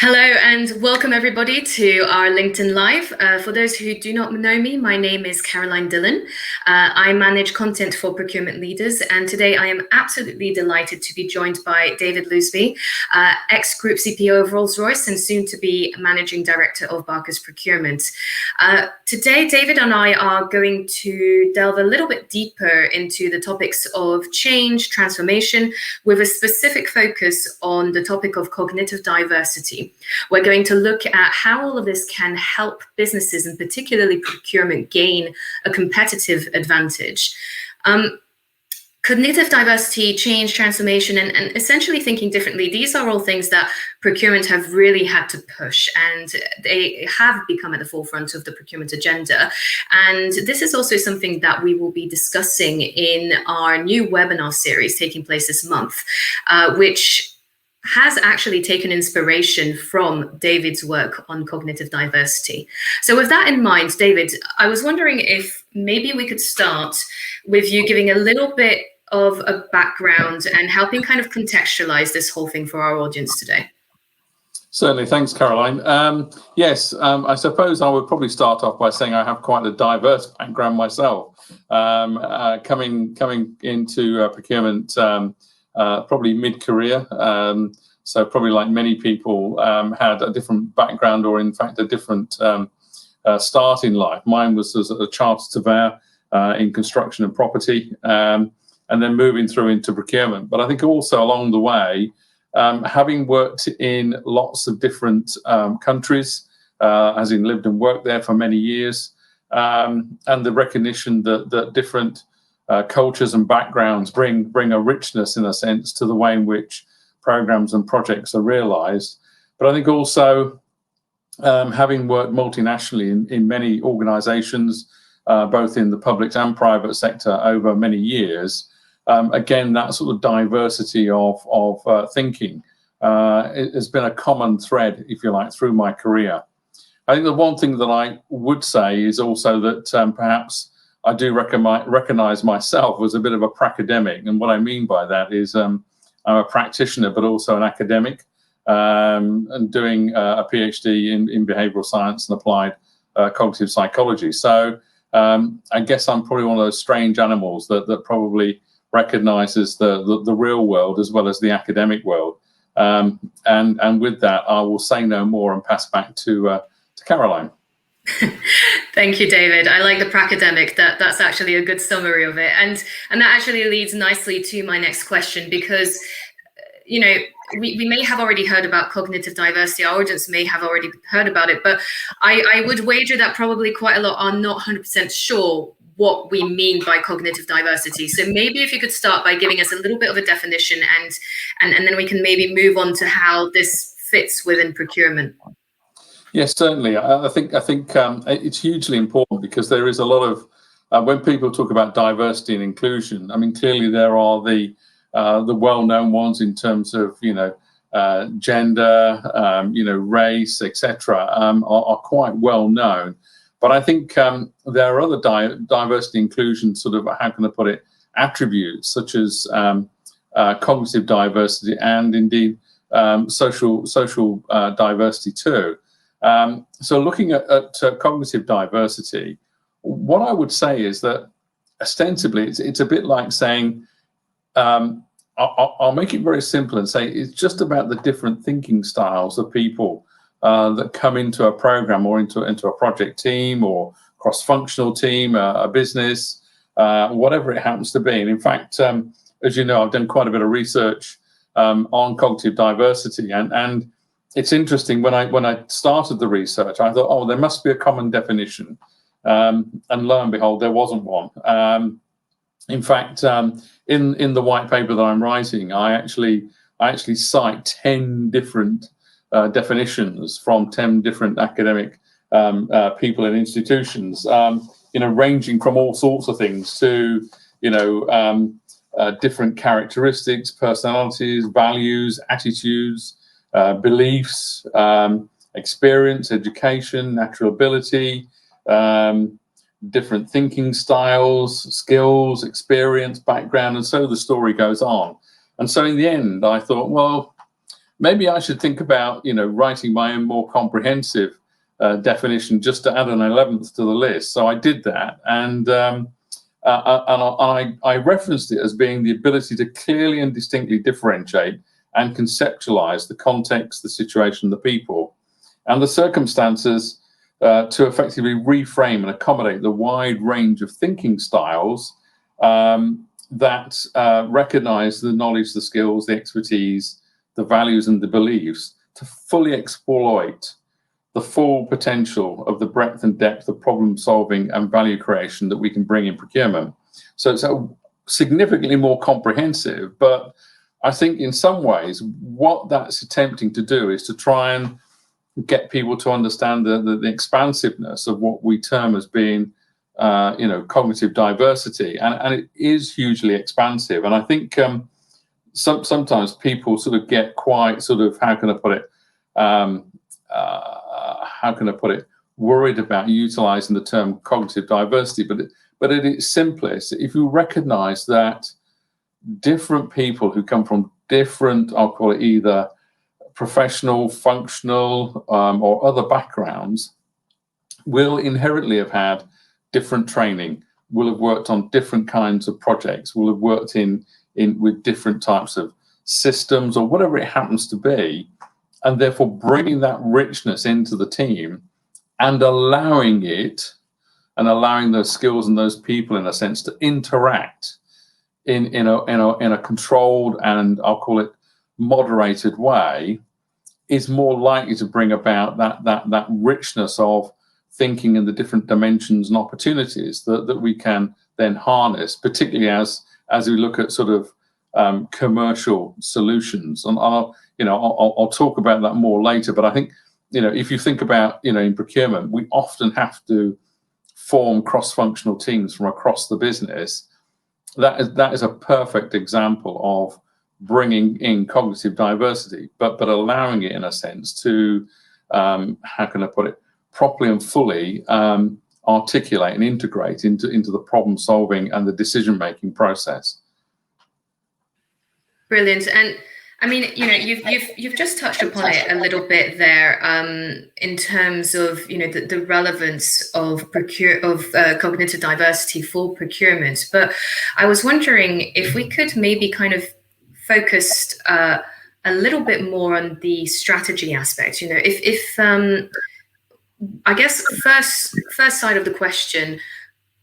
Hello and welcome everybody to our LinkedIn Live. For those who do not know me, my name is Caroline Dillon. I manage content for procurement leaders, and today I am absolutely delighted to be joined by David Loseby, ex-Group CPO of Rolls-Royce and soon to be Managing Director of Barker's Procurement. Today, David and I are going to delve a little bit deeper into the topics of change, transformation, with a specific focus on the topic of cognitive diversity. We're going to look at how all of this can help businesses, and particularly procurement, gain a competitive advantage. Cognitive diversity, change, transformation, and essentially thinking differently, these are all things that procurement have really had to push, and they have become at the forefront of the procurement agenda. And this is also something that we will be discussing in our new webinar series taking place this month, which has actually taken inspiration from David's work on cognitive diversity. So with that in mind, David, I was wondering if maybe we could start with you giving a little bit of a background and helping kind of contextualize this whole thing for our audience today. Certainly, thanks, Caroline. Yes, I suppose I would probably start off by saying I have quite a diverse background myself, coming into procurement probably mid-career. So probably like many people had a different background, or in fact a different start in life. Mine was as a chartered surveyor in construction and property, and then moving through into procurement. But I think also along the way, having worked in lots of different countries, as in lived and worked there for many years, and the recognition that different cultures and backgrounds bring a richness, in a sense, to the way in which programs and projects are realized. But I think also having worked multinationally in many organizations, both in the public and private sector over many years, again, that sort of diversity of thinking has been a common thread, if you like, through my career. I think the one thing that I would say is also that perhaps I do recognize myself as a bit of a pracademic. And what I mean by that is I'm a practitioner, but also an academic, and doing a PhD in behavioral science and applied cognitive psychology. So I guess I'm probably one of those strange animals that probably recognizes the real world as well as the academic world. And with that, I will say no more and pass back to Caroline. Thank you, David. I like the pracademic. That's actually a good summary of it. And that actually leads nicely to my next question, because, you know, we may have already heard about cognitive diversity. Our audience may have already heard about it, but I would wager that probably quite a lot are not 100% sure what we mean by cognitive diversity. So maybe if you could start by giving us a little bit of a definition, and then we can maybe move on to how this fits within procurement. Yes, certainly. I think it's hugely important, because there is a lot of when people talk about diversity and inclusion. I mean, clearly there are the well-known ones in terms of gender, race, etc. Are quite well known. But I think there are other diversity inclusion sort of, how can I put it, attributes such as cognitive diversity and indeed social diversity too. So looking at cognitive diversity, what I would say is that ostensibly it's a bit like saying, I'll make it very simple and say it's just about the different thinking styles of people that come into a program or into a project team or cross-functional team, a business, whatever it happens to be. And in fact, as you know, I've done quite a bit of research on cognitive diversity, and it's interesting, when I started the research, I thought, oh, there must be a common definition. And lo and behold, there wasn't one. In fact, in the white paper that I'm writing, I actually cite 10 different definitions from 10 different academic people and institutions, ranging from all sorts of things to, different characteristics, personalities, values, attitudes, beliefs, experience, education, natural ability, different thinking styles, skills, experience, background, and so the story goes on. And so in the end, I thought, well, maybe I should think about, writing my own more comprehensive definition just to add an 11th to the list. So I did that, and I referenced it as being the ability to clearly and distinctly differentiate and conceptualize the context, the situation, the people, and the circumstances to effectively reframe and accommodate the wide range of thinking styles that recognize the knowledge, the skills, the expertise, the values, and the beliefs to fully exploit the full potential of the breadth and depth of problem solving and value creation that we can bring in procurement. So it's significantly more comprehensive, but I think in some ways what that's attempting to do is to try and get people to understand the expansiveness of what we term as being cognitive diversity, and it is hugely expansive. And I think sometimes people sort of get quite sort of, how can I put it, worried about utilizing the term cognitive diversity, but at its simplest, if you recognize that different people who come from different, I'll call it either professional, functional, or other backgrounds, will inherently have had different training, will have worked on different kinds of projects, will have worked in with different types of systems or whatever it happens to be, and therefore bringing that richness into the team and allowing those skills and those people, in a sense, to interact in a controlled and, I'll call it, moderated way, is more likely to bring about that richness of thinking and the different dimensions and opportunities that we can then harness, particularly as we look at sort of commercial solutions. And I'll talk about that more later. But I think, if you think about, in procurement, we often have to form cross-functional teams from across the business. That is a perfect example of bringing in cognitive diversity, but allowing it, in a sense, to, how can I put it, properly and fully articulate and integrate into the problem solving and the decision making process. Brilliant. And I mean, you've just touched upon it a little bit there, in terms of the relevance of cognitive diversity for procurement. But I was wondering if we could maybe kind of focus a little bit more on the strategy aspect. If I guess first side of the question,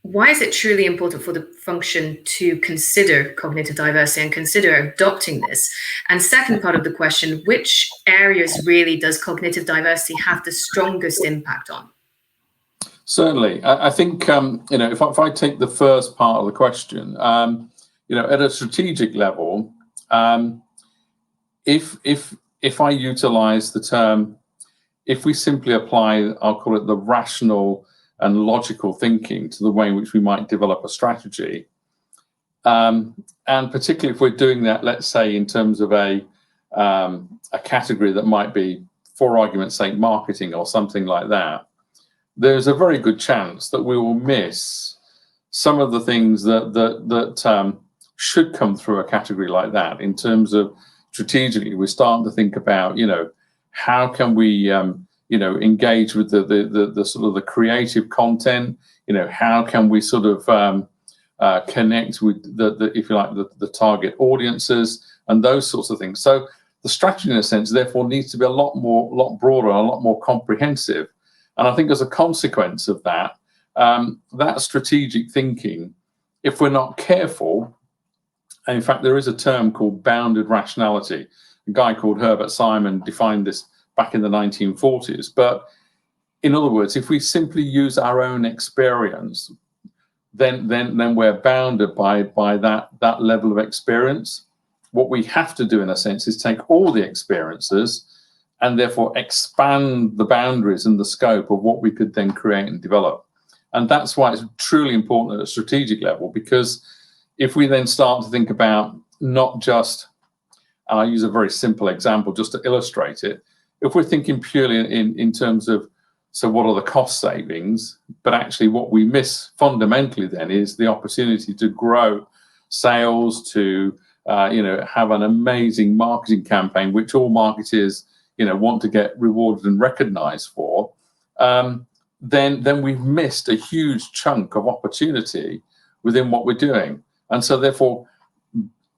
why is it truly important for the function to consider cognitive diversity and consider adopting this? And second part of the question, which areas really does cognitive diversity have the strongest impact on? Certainly. I think, if I take the first part of the question, at a strategic level, if I utilize the term, if we simply apply, I'll call it, the rational and logical thinking to the way in which we might develop a strategy, and particularly if we're doing that, let's say, in terms of a category that might be, for argument's sake, marketing or something like that, there's a very good chance that we will miss some of the things that should come through a category like that. In terms of strategically, we're starting to think about, how can we engage with the sort of the creative content, how can we sort of connect with the if you like, the target audiences and those sorts of things. So the strategy, in a sense, therefore needs to be a lot broader, a lot more comprehensive. And I think as a consequence of that, that strategic thinking, if we're not careful, and in fact, there is a term called bounded rationality. A guy called Herbert Simon defined this back in the 1940s. But in other words, if we simply use our own experience, then we're bounded by that level of experience. What we have to do, in a sense, is take all the experiences and therefore expand the boundaries and the scope of what we could then create and develop. And that's why it's truly important at a strategic level, because if we then start to think about not just, and I'll use a very simple example just to illustrate it, if we're thinking purely in terms of, so what are the cost savings, but actually what we miss fundamentally then is the opportunity to grow sales, to have an amazing marketing campaign, which all marketers, want to get rewarded and recognized for, then we've missed a huge chunk of opportunity within what we're doing. And so therefore,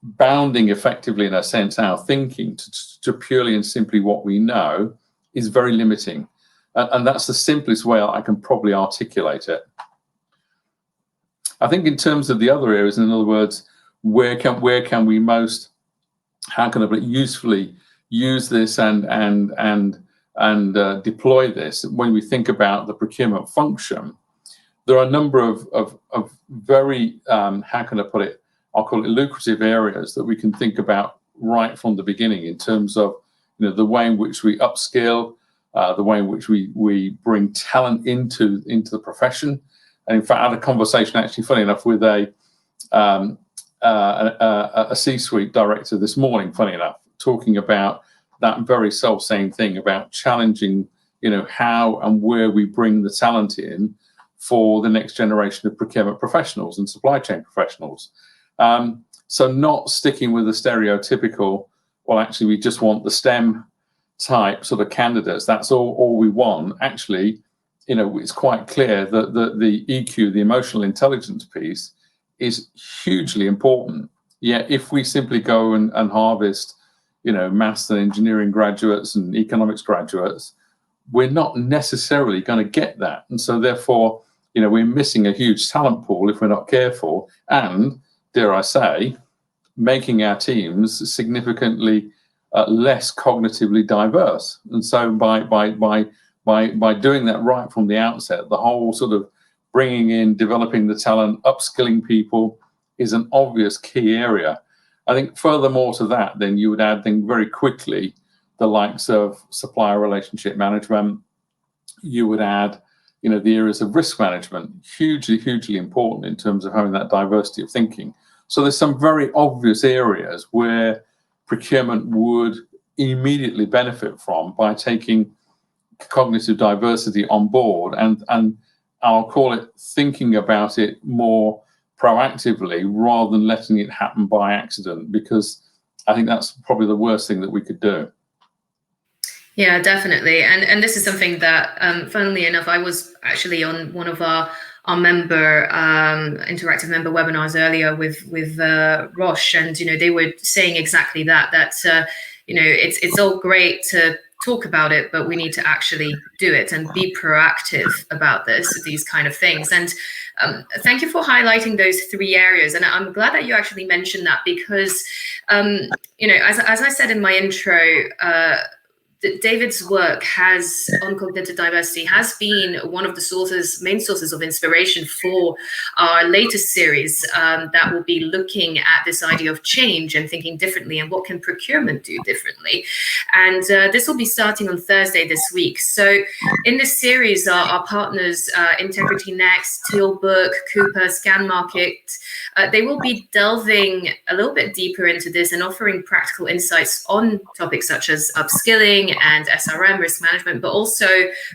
bounding effectively, in a sense, our thinking to purely and simply what we know is very limiting. And that's the simplest way I can probably articulate it. I think in terms of the other areas, in other words, where can we most, how can I usefully use this and deploy this when we think about the procurement function? There are a number of very, how can I put it, I'll call it lucrative areas that we can think about right from the beginning in terms of the way in which we upskill, the way in which we bring talent into the profession. And in fact, I had a conversation, actually, funny enough, with a C-suite director this morning, funny enough, talking about that very self-same thing about challenging, how and where we bring the talent in for the next generation of procurement professionals and supply chain professionals. So not sticking with the stereotypical, well, actually, we just want the STEM type sort of candidates. That's all we want. Actually, it's quite clear that the EQ, the emotional intelligence piece, is hugely important. Yet if we simply go and harvest, maths and engineering graduates and economics graduates, we're not necessarily going to get that. And so therefore, we're missing a huge talent pool if we're not careful, and, dare I say, making our teams significantly less cognitively diverse. And so by doing that right from the outset, the whole sort of bringing in, developing the talent, upskilling people is an obvious key area. I think furthermore to that, then you would add then very quickly the likes of supplier relationship management. You would add, the areas of risk management, hugely important in terms of having that diversity of thinking. So there's some very obvious areas where procurement would immediately benefit from by taking cognitive diversity on board, and I'll call it thinking about it more proactively rather than letting it happen by accident, because I think that's probably the worst thing that we could do. Yeah, definitely. And this is something that, funnily enough, I was actually on one of our member interactive member webinars earlier with Royce, and they were saying exactly that it's all great to talk about it, but we need to actually do it and be proactive about these kind of things. And thank you for highlighting those three areas. And I'm glad that you actually mentioned that, because as I said in my intro, David's work on cognitive diversity has been one of the main sources of inspiration for our latest series that will be looking at this idea of change and thinking differently, and what can procurement do differently. And this will be starting on Thursday this week. So in this series, our partners, Integrity Next, Tealbook, Cooper, Scan Market, they will be delving a little bit deeper into this and offering practical insights on topics such as upskilling and SRM, risk management, but also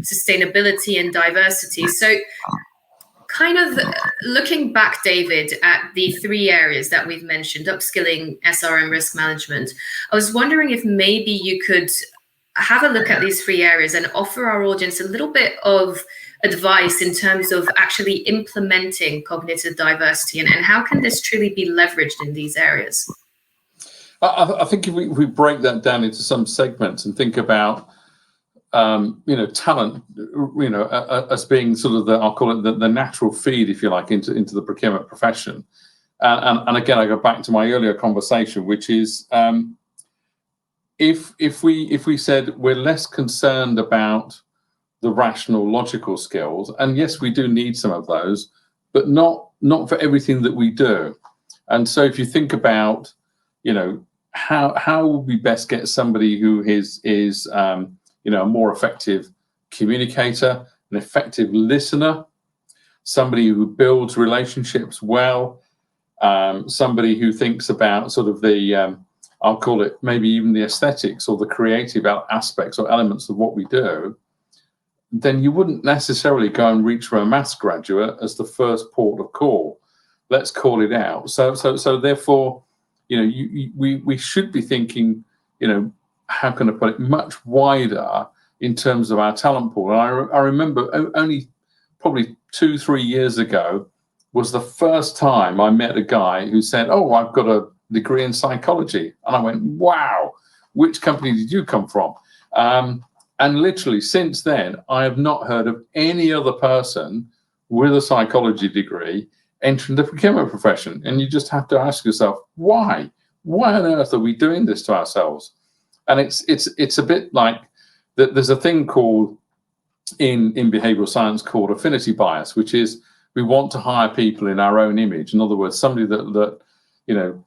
sustainability and diversity. So kind of looking back, David, at the three areas that we've mentioned, upskilling, SRM, risk management, I was wondering if maybe you could have a look at these three areas and offer our audience a little bit of advice in terms of actually implementing cognitive diversity, and how can this truly be leveraged in these areas? I think if we break that down into some segments and think about, talent, as being sort of I'll call it the natural feed, if you like, into the procurement profession. And again, I go back to my earlier conversation, which is if we said we're less concerned about the rational, logical skills, and yes, we do need some of those, but not for everything that we do. And so if you think about, how would we best get somebody who is a more effective communicator, an effective listener, somebody who builds relationships well, somebody who thinks about sort of the, I'll call it maybe even the aesthetics or the creative aspects or elements of what we do, then you wouldn't necessarily go and reach for a maths graduate as the first port of call. Let's call it out. So therefore, we should be thinking, how can I put it, much wider in terms of our talent pool. And I remember only probably 2-3 years ago was the first time I met a guy who said, "Oh, I've got a degree in psychology." And I went, "Wow, which company did you come from?" And literally since then, I have not heard of any other person with a psychology degree entering the procurement profession. And you just have to ask yourself, why? Why on earth are we doing this to ourselves? And it's a bit like that. There's a thing called in behavioral science called affinity bias, which is we want to hire people in our own image. In other words, somebody that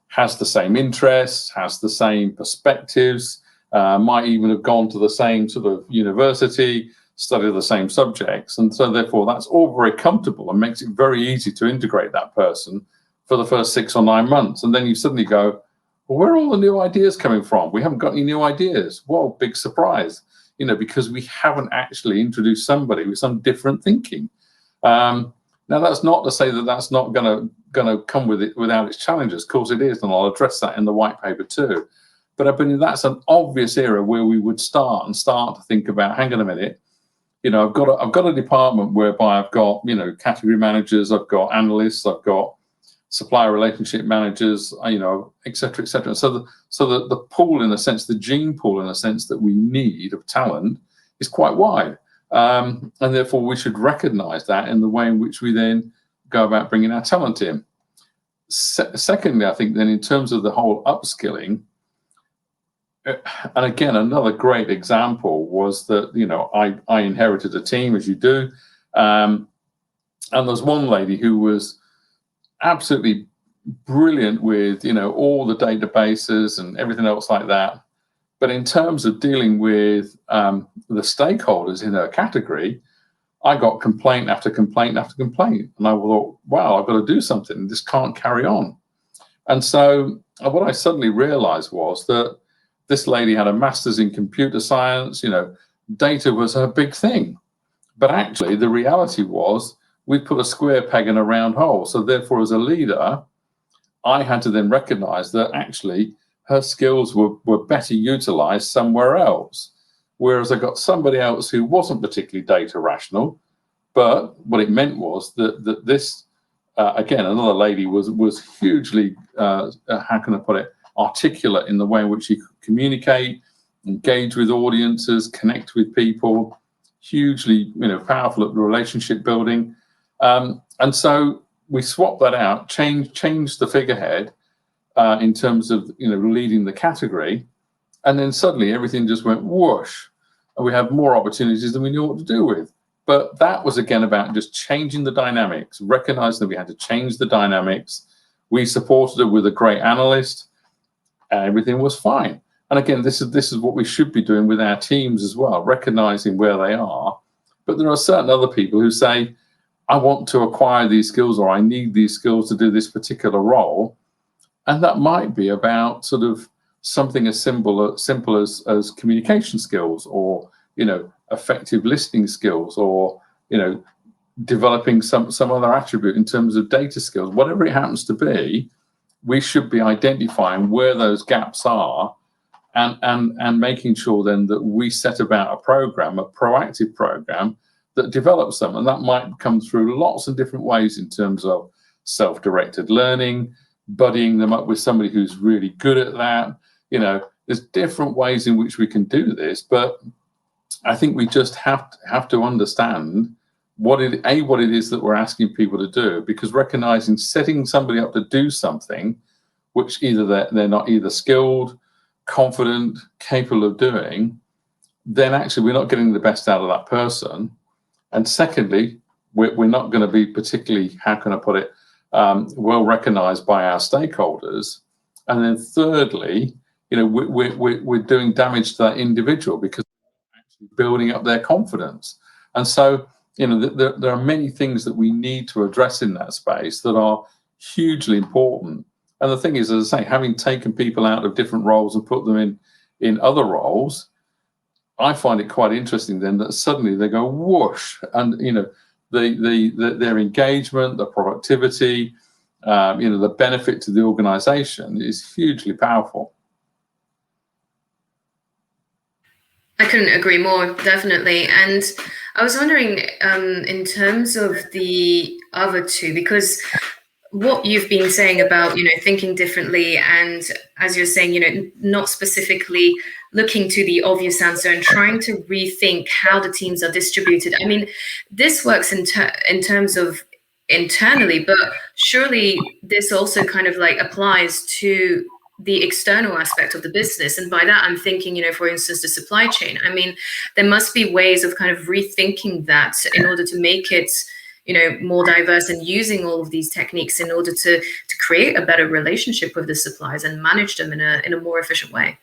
has the same interests, has the same perspectives, might even have gone to the same sort of university, studied the same subjects, and so therefore that's all very comfortable and makes it very easy to integrate that person for the first 6 or 9 months. And then you suddenly go, well, where are all the new ideas coming from? We haven't got any new ideas. Well, big surprise, because we haven't actually introduced somebody with some different thinking. Now, that's not to say that that's not going to come with it without its challenges. Of course it is, and I'll address that in the white paper too. But I believe that's an obvious area where we would start to think about, hang on a minute, I've got a department whereby I've got, category managers, I've got analysts, I've got supplier relationship managers, et cetera, et cetera. So the pool, in a sense, the gene pool, in a sense, that we need of talent is quite wide. And therefore, we should recognize that in the way in which we then go about bringing our talent in. Secondly, I think then in terms of the whole upskilling, and again, another great example was that, I inherited a team, as you do, and there's one lady who was absolutely brilliant with, all the databases and everything else like that. But in terms of dealing with the stakeholders in her category, I got complaint after complaint after complaint. And I thought, wow, I've got to do something. This can't carry on. And so what I suddenly realized was that this lady had a master's in computer science, data was her big thing. But actually, the reality was we put a square peg in a round hole. So therefore, as a leader, I had to then recognize that actually her skills were better utilized somewhere else. Whereas I got somebody else who wasn't particularly data rational, but what it meant was that this, again, another lady was hugely, how can I put it, articulate in the way in which she could communicate, engage with audiences, connect with people, hugely, powerful at relationship building. And so we swapped that out, changed the figurehead in terms of, leading the category. And then suddenly everything just went whoosh. And we had more opportunities than we knew what to do with. But that was, again, about just changing the dynamics, recognizing that we had to change the dynamics. We supported her with a great analyst, and everything was fine. And again, this is what we should be doing with our teams as well, recognizing where they are. But there are certain other people who say, I want to acquire these skills, or I need these skills to do this particular role. And that might be about sort of something as simple as communication skills, or, effective listening skills, or, developing some other attribute in terms of data skills. Whatever it happens to be, we should be identifying where those gaps are and making sure then that we set about a program, a proactive program that develops them. And that might come through lots of different ways in terms of self-directed learning, buddying them up with somebody who's really good at that. There's different ways in which we can do this, but I think we just have to understand what it is that we're asking people to do, because recognizing setting somebody up to do something which either they're not either skilled, confident, capable of doing, then actually we're not getting the best out of that person. And secondly, we're not going to be particularly, how can I put it, well recognized by our stakeholders. And then thirdly, we're doing damage to that individual because we're actually building up their confidence. And so, there are many things that we need to address in that space that are hugely important. And the thing is, as I say, having taken people out of different roles and put them in other roles, I find it quite interesting then that suddenly they go whoosh, and their engagement, their productivity, the benefit to the organization is hugely powerful. I couldn't agree more, definitely. And I was wondering, in terms of the other two, because what you've been saying about, thinking differently, and as you're saying, not specifically looking to the obvious answer and trying to rethink how the teams are distributed. I mean, this works in terms of internally, but surely this also kind of like applies to the external aspect of the business. And by that, I'm thinking, for instance, the supply chain. I mean, there must be ways of kind of rethinking that in order to make it, more diverse, and using all of these techniques in order to create a better relationship with the suppliers and manage them in a more efficient way.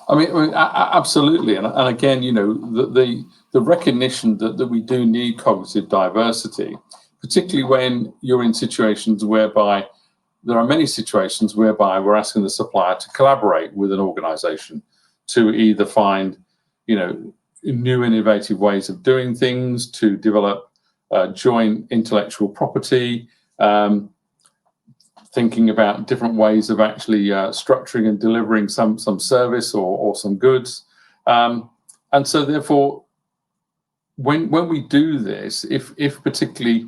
I mean, absolutely. And again, the recognition that we do need cognitive diversity, particularly when you're in situations whereby there are many situations whereby we're asking the supplier to collaborate with an organization to either find, new innovative ways of doing things, to develop joint intellectual property, thinking about different ways of actually structuring and delivering some service or some goods. And so therefore, when we do this, if particularly,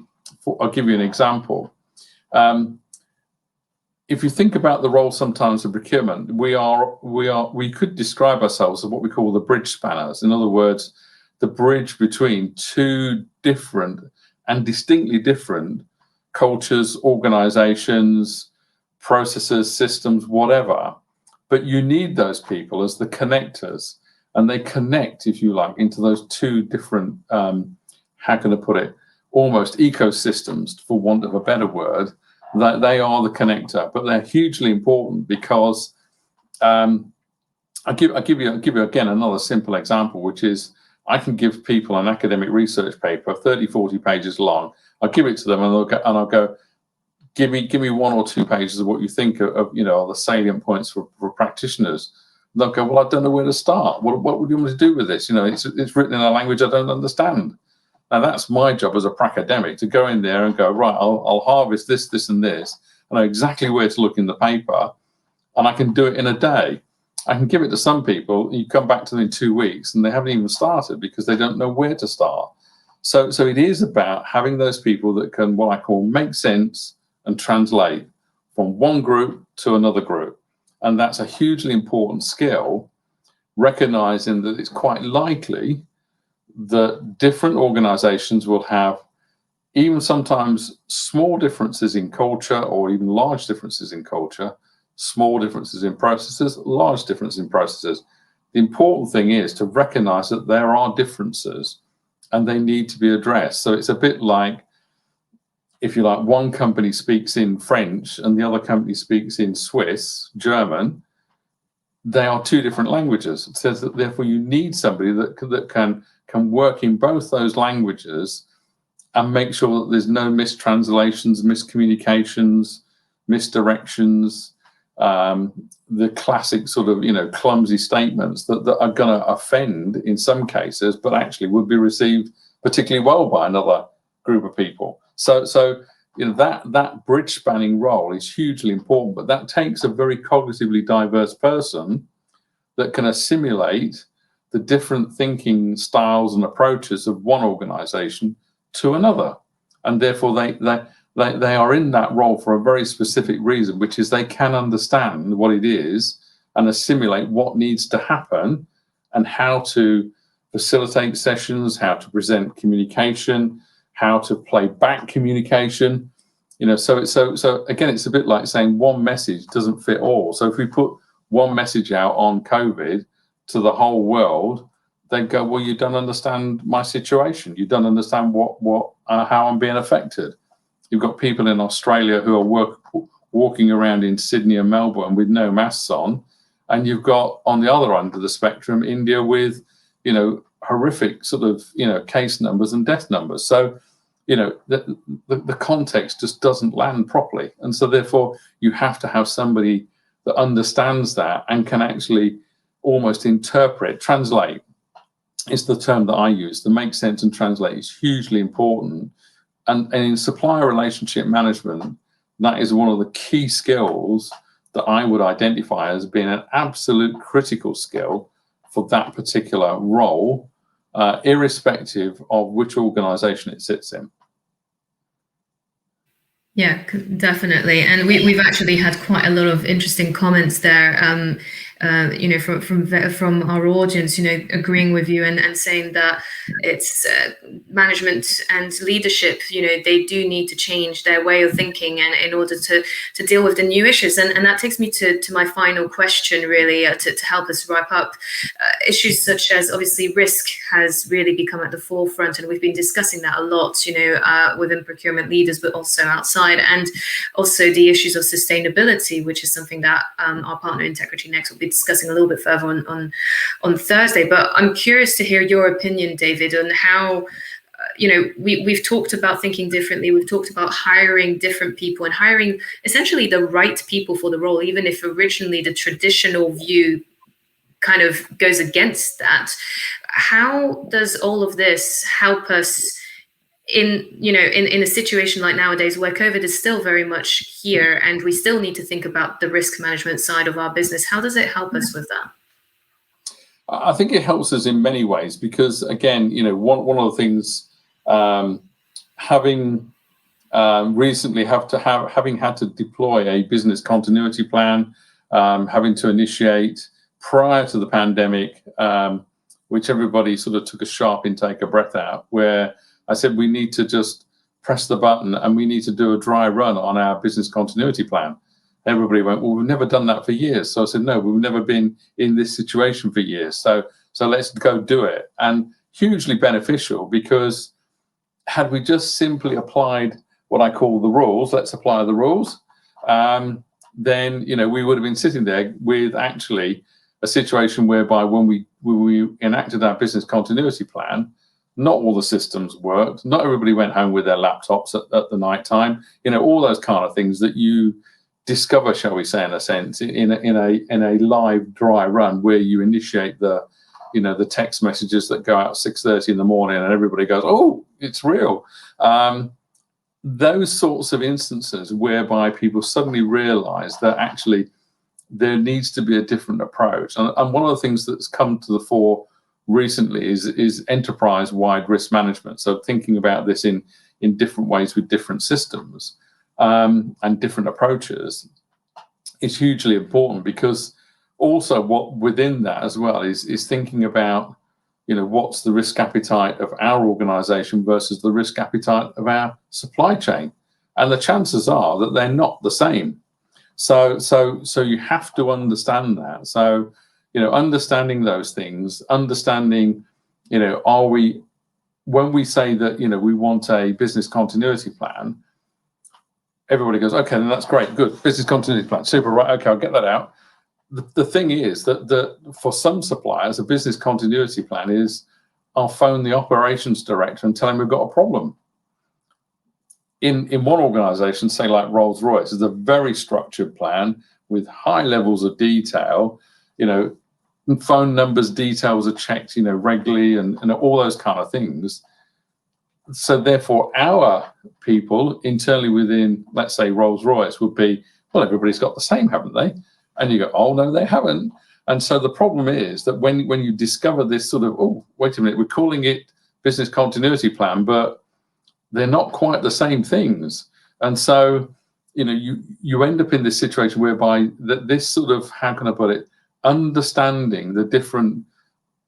I'll give you an example. If you think about the role sometimes of procurement, we could describe ourselves as what we call the bridge spanners. In other words, the bridge between two different and distinctly different cultures, organizations, processes, systems, whatever. But you need those people as the connectors, and they connect, if you like, into those two different, how can I put it, almost ecosystems, for want of a better word. That they are the connector, but they're hugely important because I'll give you again another simple example, which is I can give people an academic research paper, 30, 40 pages long. I'll give it to them and I'll go, give me 1 or 2 pages of what you think of the salient points for practitioners. And they'll go, well, I don't know where to start. What would you want me to do with this? It's written in a language I don't understand. Now, that's my job as a pracademic, to go in there and go, right, I'll harvest this, this, and this. I know exactly where to look in the paper, and I can do it in a day. I can give it to some people, you come back to them in 2 weeks, and they haven't even started because they don't know where to start. So it is about having those people that can, what I call, make sense and translate from one group to another group. And that's a hugely important skill, recognizing that it's quite likely that different organizations will have even sometimes small differences in culture, or even large differences in culture, small differences in processes, large differences in processes. The important thing is to recognize that there are differences and they need to be addressed. So it's a bit like, if you like, one company speaks in French and the other company speaks in Swiss, German. They are two different languages. It says that therefore you need somebody that can work in both those languages and make sure that there's no mistranslations, miscommunications, misdirections, the classic sort of, clumsy statements that are going to offend in some cases, but actually would be received particularly well by another group of people. So that bridge spanning role is hugely important, but that takes a very cognitively diverse person that can assimilate the different thinking styles and approaches of one organization to another. And therefore they are in that role for a very specific reason, which is they can understand what it is and assimilate what needs to happen and how to facilitate sessions, how to present communication, how to play back communication. So again, it's a bit like saying one message doesn't fit all. So if we put one message out on COVID to the whole world, they go, well, you don't understand my situation. You don't understand how I'm being affected. You've got people in Australia who are walking around in Sydney and Melbourne with no masks on, and you've got on the other end of the spectrum India with, horrific sort of, case numbers and death numbers. So, the context just doesn't land properly, and so therefore you have to have somebody that understands that and can actually almost interpret, translate. It's the term that I use. To make sense and translate is hugely important. And in supplier relationship management, that is one of the key skills that I would identify as being an absolute critical skill for that particular role, irrespective of which organization it sits in. Yeah, definitely. And we've actually had quite a lot of interesting comments there, from our audience, agreeing with you and saying that it's management and leadership, they do need to change their way of thinking and in order to deal with the new issues. And that takes me to my final question, really, to help us wrap up. Issues such as, obviously, risk has really become at the forefront, and we've been discussing that a lot, within procurement leaders, but also outside. And also the issues of sustainability, which is something that our partner Integrity Next will be discussing a little bit further on Thursday. But I'm curious to hear your opinion, David, on how, we've talked about thinking differently. We've talked about hiring different people and hiring essentially the right people for the role, even if originally the traditional view kind of goes against that. How does all of this help us in a situation like nowadays where COVID is still very much here and we still need to think about the risk management side of our business? How does it help us with that? I think it helps us in many ways because, again, one of the things, having recently having had to deploy a business continuity plan, having to initiate prior to the pandemic, which everybody sort of took a sharp intake of breath out, where I said we need to just press the button and we need to do a dry run on our business continuity plan. Everybody went, well, we've never done that for years. So I said, no, we've never been in this situation for years. So let's go do it. And hugely beneficial, because had we just simply applied what I call the rules, let's apply the rules, then, we would have been sitting there with actually a situation whereby when we enacted our business continuity plan, not all the systems worked. Not everybody went home with their laptops at the night time. All those kind of things that you discover, shall we say, in a sense, in a live dry run where you initiate the text messages that go out at 6:30 in the morning and everybody goes, oh, it's real. Those sorts of instances whereby people suddenly realize that actually there needs to be a different approach. And one of the things that's come to the fore recently is enterprise-wide risk management. So thinking about this in different ways with different systems and different approaches is hugely important, because also what within that as well is thinking about, what's the risk appetite of our organization versus the risk appetite of our supply chain. And the chances are that they're not the same. So you have to understand that. So, understanding those things, understanding, when we say that, we want a business continuity plan, everybody goes, okay, then that's great, good, business continuity plan, super, right, okay, I'll get that out. The thing is that for some suppliers, a business continuity plan is, I'll phone the operations director and tell him we've got a problem. In one organization, say like Rolls-Royce, is a very structured plan with high levels of detail, phone numbers, details are checked, regularly, and all those kind of things. So therefore, our people internally within, let's say, Rolls-Royce would be, well, everybody's got the same, haven't they? And you go, oh, no, they haven't. And so the problem is that when you discover this sort of, oh, wait a minute, we're calling it business continuity plan, but they're not quite the same things. And so, you end up in this situation whereby this sort of, how can I put it, understanding the different,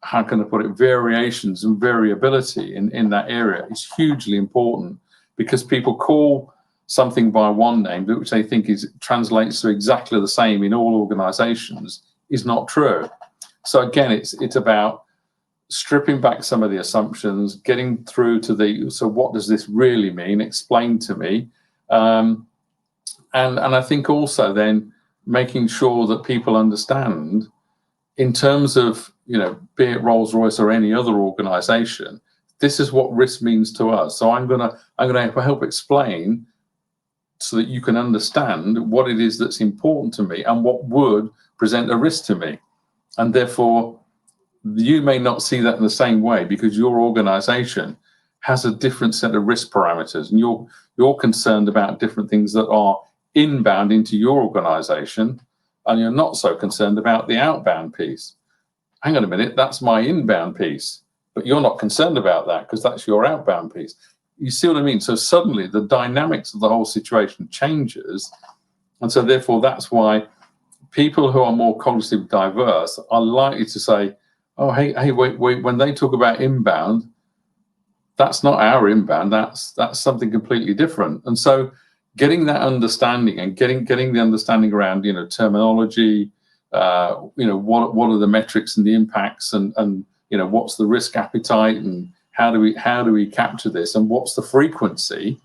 how can I put it, variations and variability in that area is hugely important, because people call something by one name, which they think translates to exactly the same in all organizations, is not true. So again, it's about stripping back some of the assumptions, getting through to so what does this really mean? Explain to me. And I think also then making sure that people understand, in terms of, be it Rolls-Royce or any other organization, this is what risk means to us. So I'm gonna help explain so that you can understand what it is that's important to me and what would present a risk to me. And therefore, you may not see that in the same way, because your organization has a different set of risk parameters, and you're concerned about different things that are inbound into your organization, and you're not so concerned about the outbound piece. Hang on a minute, that's my inbound piece, but you're not concerned about that because that's your outbound piece. You see what I mean? So suddenly the dynamics of the whole situation changes. And so therefore that's why people who are more cognitively diverse are likely to say, oh, hey, wait, when they talk about inbound, that's not our inbound, that's something completely different. And so getting that understanding and getting the understanding around, terminology, what are the metrics and the impacts, and what's the risk appetite, and how do we capture this, and what's the frequency.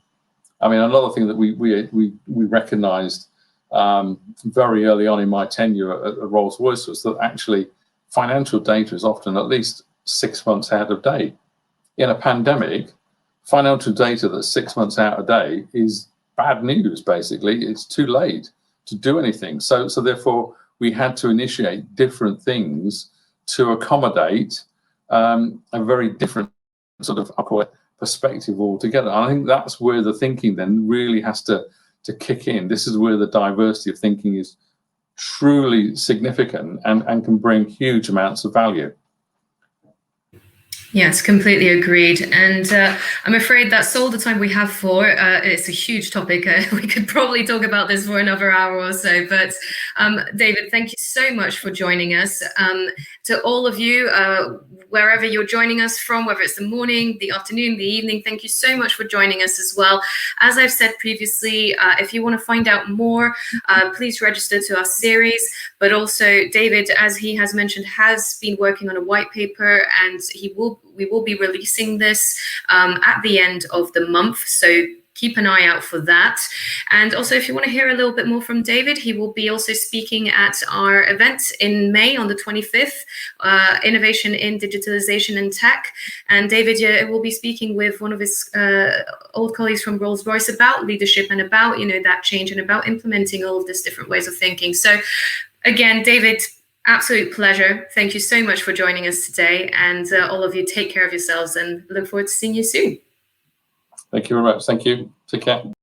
I mean, another thing that we recognized very early on in my tenure at Rolls-Royce was that actually financial data is often at least 6 months out of date. In a pandemic, financial data that's 6 months out of date is bad news, basically. It's too late to do anything. So therefore, we had to initiate different things to accommodate a very different sort of, I'll call it, perspective altogether. And I think that's where the thinking then really has to kick in. This is where the diversity of thinking is truly significant and can bring huge amounts of value. Yes, completely agreed. And I'm afraid that's all the time we have for. It's a huge topic. We could probably talk about this for another hour or so. But David, thank you so much for joining us. To all of you, wherever you're joining us from, whether it's the morning, the afternoon, the evening, thank you so much for joining us as well. As I've said previously, if you want to find out more, please register to our series. But also, David, as he has mentioned, has been working on a white paper, and we will be releasing this at the end of the month. So keep an eye out for that. And also, if you want to hear a little bit more from David, he will be also speaking at our event in May on the 25th, Innovation in Digitalization and Tech. And David will be speaking with one of his old colleagues from Rolls-Royce about leadership and about, that change and about implementing all of these different ways of thinking. So again, David, absolute pleasure. Thank you so much for joining us today. And all of you, take care of yourselves and look forward to seeing you soon. Thank you very much. Thank you. Take care.